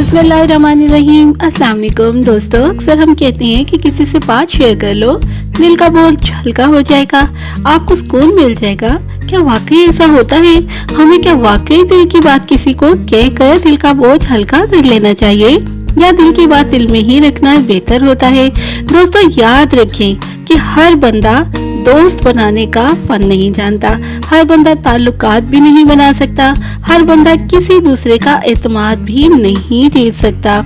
बिस्मिल्लाहिर्रहमानिर्रहीम। अस्सलाम वालेकुम दोस्तों, अक्सर हम कहते हैं कि किसी से बात शेयर कर लो, दिल का बोझ हल्का हो जाएगा, आपको सुकून मिल जाएगा। क्या वाकई ऐसा होता है? हमें क्या वाकई दिल की बात किसी को कहकर दिल का बोझ हल्का कर लेना चाहिए, या दिल की बात दिल में ही रखना बेहतर होता है? दोस्तों याद रखें कि हर बंदा दोस्त बनाने का फन नहीं जानता, हर बंदा ताल्लुकात भी नहीं बना सकता, हर बंदा किसी दूसरे का एतमाद भी नहीं जीत सकता,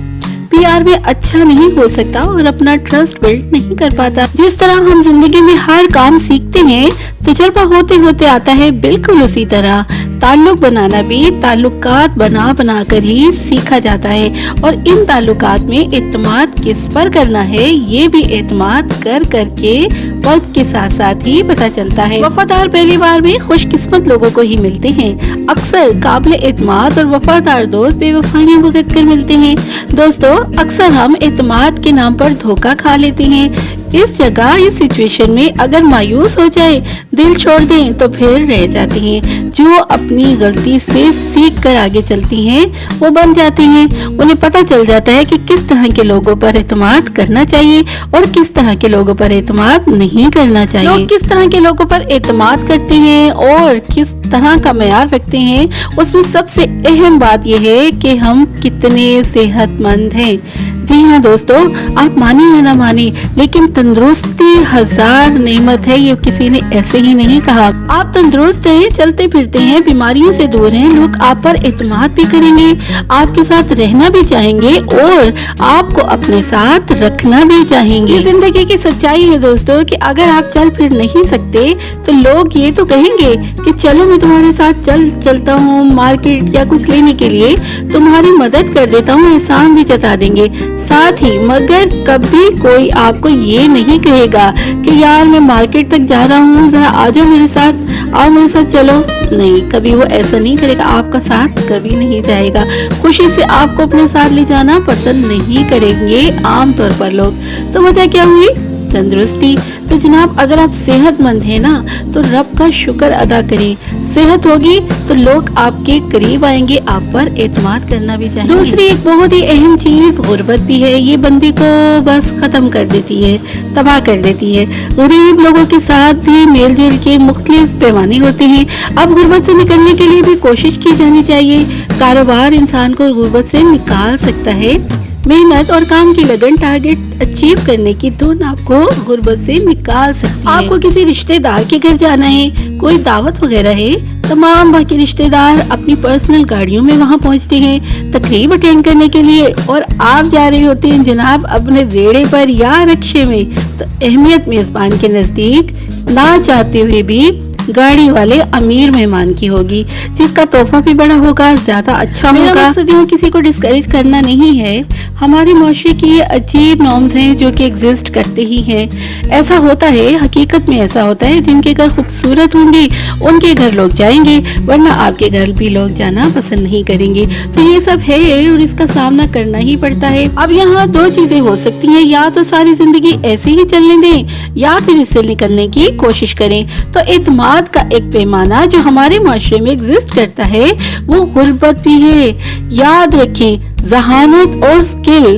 प्यार में अच्छा नहीं हो सकता और अपना ट्रस्ट बिल्ड नहीं कर पाता। जिस तरह हम जिंदगी में हर काम सीखते हैं, तजुर्बा होते होते आता है, बिल्कुल उसी तरह ताल्लुक बनाना भी ताल्लुकात बना कर ही सीखा जाता है। और इन ताल्लुकात में एतमाद किस पर करना है, ये भी एतमाद कर करके वक्त के साथ साथ ही पता चलता है। वफादार पहली बार में खुशकिस्मत लोगों को ही मिलते हैं। अक्सर काबिल एतमाद और वफादार दोस्त बेवफाइयां भुगत कर मिलते हैं। दोस्तों अक्सर हम एतमाद के नाम पर धोखा खा लेते हैं। इस जगह इस सिचुएशन में अगर मायूस हो जाए, दिल छोड़ दें, तो फिर रह जाती हैं। जो अपनी गलती से सीख कर आगे चलती हैं वो बन जाती हैं। उन्हें पता चल जाता है कि किस तरह के लोगों पर एतमाद करना चाहिए और किस तरह के लोगों पर एतमाद नहीं करना चाहिए। लोग किस तरह के लोगों पर एतमाद करते हैं और किस तरह का मेयार रखते हैं, उसमें सबसे अहम बात यह है कि हम कितने सेहतमंद हैं। जी हाँ दोस्तों, आप माने या ना माने, लेकिन तंदुरुस्ती हजार नेमत है, ये किसी ने ऐसे ही नहीं कहा। आप तंदुरुस्त हैं, चलते फिरते हैं, बीमारियों से दूर हैं, लोग आप पर एतमाद भी करेंगे, आपके साथ रहना भी चाहेंगे और आपको अपने साथ रखना भी चाहेंगे। जिंदगी की सच्चाई है दोस्तों कि अगर आप चल फिर नहीं सकते तो लोग ये तो कहेंगे कि चलो मैं तुम्हारे साथ चलता हूँ मार्केट या कुछ लेने के लिए, तुम्हारी मदद कर देता हूँ, एहसान भी जता देंगे साथ ही। मगर कभी कोई आपको ये नहीं कहेगा कि यार मैं मार्केट तक जा रहा हूँ, जरा आ जाओ मेरे साथ, आओ मेरे साथ चलो। नहीं, कभी वो ऐसा नहीं करेगा, आपका साथ कभी नहीं जाएगा। खुशी से आपको अपने साथ ले जाना पसंद नहीं करेंगे आमतौर पर लोग। तो वजह क्या हुई? तंदुरुस्ती। तो जनाब अगर आप सेहतमंद हैं ना, तो रब का शुक्र अदा करें। सेहत होगी तो लोग आपके करीब आएंगे, आप पर एतमाद करना भी चाहिए। दूसरी एक बहुत ही अहम चीज गुर्बत भी है। ये बंदे को बस खत्म कर देती है, तबाह कर देती है। गरीब लोगों के साथ भी मेल जोल के मुख्तलिफ पैमाने होते हैं। अब गुर्बत से निकलने के लिए भी कोशिश की जानी चाहिए। कारोबार इंसान को गुर्बत से निकाल सकता है। मेहनत और काम की लगन टारगेट अचीव करने की धुन आपको गुर्बत से निकाल सकती है। आपको किसी रिश्तेदार के घर जाना है, कोई दावत वगैरह है, तमाम बाकी रिश्तेदार अपनी पर्सनल गाड़ियों में वहां पहुंचते हैं तकरीब अटेंड करने के लिए, और आप जा रहे होते हैं जनाब अपने रेड़े पर या रक्शे में। तो अहमियत मेजबान के नजदीक ना चाहते हुए भी गाड़ी वाले अमीर मेहमान की होगी, जिसका तोहफा भी बड़ा होगा, ज्यादा अच्छा होगा। मेरा मकसद यहाँ किसी को डिस्करेज करना नहीं है। हमारे मुआशरे की ये अजीब नॉर्म्स हैं जो कि एग्जिस्ट करते ही हैं। ऐसा होता है, हकीकत में ऐसा होता है। जिनके घर खूबसूरत होंगे उनके घर लोग जाएंगे, वरना आपके घर भी लोग जाना पसंद नहीं करेंगे। तो ये सब है और इसका सामना करना ही पड़ता है। अब यहाँ दो चीजें हो सकती हैं, या तो सारी जिंदगी ऐसे ही चलने दें या फिर इससे निकलने की कोशिश करें। तो एतमाद का एक पैमाना जो हमारे मुआशरे में एग्जिस्ट करता है वो गुर्बत भी है। याद रखें, जहानत और स्किल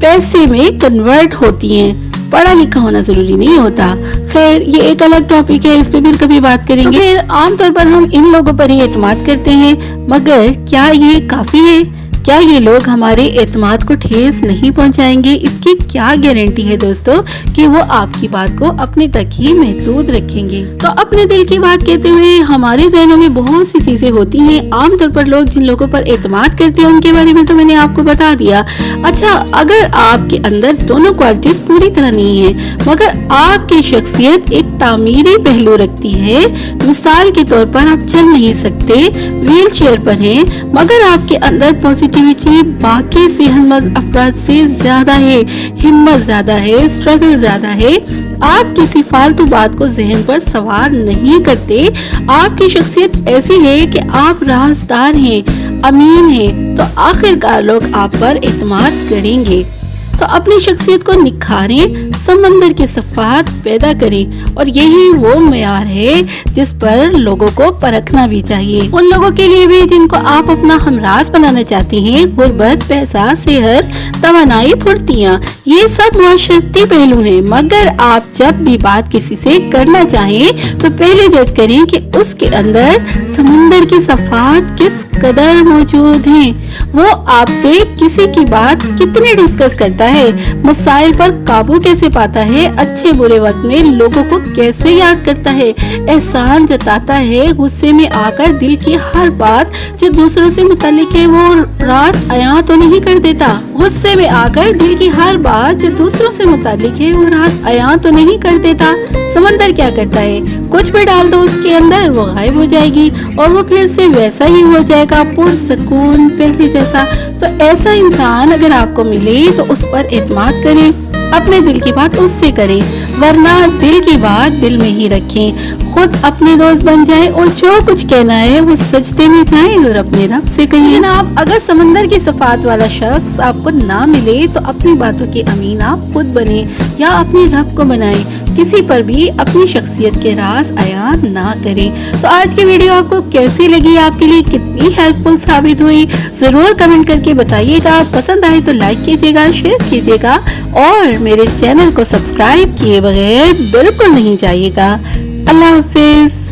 पैसे में कन्वर्ट होती हैं, पढ़ा लिखा होना जरूरी नहीं होता। खैर ये एक अलग टॉपिक है, इस पे फिर कभी बात करेंगे। फिर आमतौर पर हम इन लोगों पर ही एतमाद करते हैं, मगर क्या ये काफी है? क्या ये लोग हमारे एतमाद को ठेस नहीं पहुंचाएंगे? इसकी क्या गारंटी है दोस्तों कि वो आपकी बात को अपने तक ही महदूद रखेंगे? तो अपने दिल की बात कहते हुए हमारे ज़हनों में बहुत सी चीजें होती हैं। आमतौर पर लोग जिन लोगों पर एतमाद करते हैं उनके बारे में तो मैंने आपको बता दिया। अच्छा, अगर आपके अंदर दोनों क्वालिटीज पूरी तरह नहीं है, मगर आपकी शख्सियत एक तामीरी पहलू रखती है, मिसाल के तौर पर आप चल नहीं सकते, व्हील चेयर पर हैं, मगर आपके अंदर पॉजिटिविटी बाकी सेहतमंद अफराद से ज्यादा है, हिम्मत ज्यादा है, स्ट्रगल ज्यादा है, आप किसी फालतू बात को जहन पर सवार नहीं करते, आपकी शख्सियत ऐसी है कि आप राज़दार हैं, अमीन हैं, तो आखिरकार लोग आप पर एतमाद करेंगे। तो अपनी शख्सियत को निखारें, समंदर की सफात पैदा करें। और यही वो मेयार है जिस पर लोगों को परखना भी चाहिए। उन लोगों के लिए भी जिनको आप अपना हमराज बनाना चाहते हैं। गुर्बत, पैसा, सेहत, तवानाई, फुर्तियाँ, ये सब मुआशरती पहलू हैं। मगर आप जब भी बात किसी से करना चाहें तो पहले जज करें कि उसके अंदर समंदर की सफात किस कदर मौजूद है। वो आपसे किसी की बात कितनी डिस्कस करता है, मसाइल पर काबू कैसे पाता है, अच्छे बुरे वक्त में लोगों को कैसे याद करता है, एहसान जताता है, गुस्से में आकर दिल की हर बात जो दूसरों से मुताल्लिक है वो राज अयां तो नहीं कर देता। गुस्से में आकर दिल की हर बात जो दूसरों से मुताल्लिक है वो राज अयां तो नहीं कर देता। समंदर क्या करता है, कुछ भी डाल दो उसके अंदर वो गायब हो जाएगी और वो फिर से वैसा ही हो जाएगा, पुरसकून पहले जैसा। तो ऐसा इंसान अगर आपको मिले तो उस पर एतमाद करें, अपने दिल की बात उससे करें, वरना दिल की बात दिल में ही रखें। खुद अपने दोस्त बन जाएं और जो कुछ कहना है वो सजदे में जाएं और अपने रब से कहिए। जनाब, अगर समंदर की सफात वाला शख्स आपको ना मिले तो अपनी बातों के अमीन आप खुद बने या अपने रब को बनाएं। किसी पर भी अपनी शख्सियत के राज अयान ना करें। तो आज की वीडियो आपको कैसी लगी, आपके लिए कितनी हेल्पफुल साबित हुई, जरूर कमेंट करके बताइएगा। पसंद आए तो लाइक कीजिएगा, शेयर कीजिएगा और मेरे चैनल को सब्सक्राइब किए बगैर बिल्कुल नहीं जाइएगा। अल्लाह हाफिज।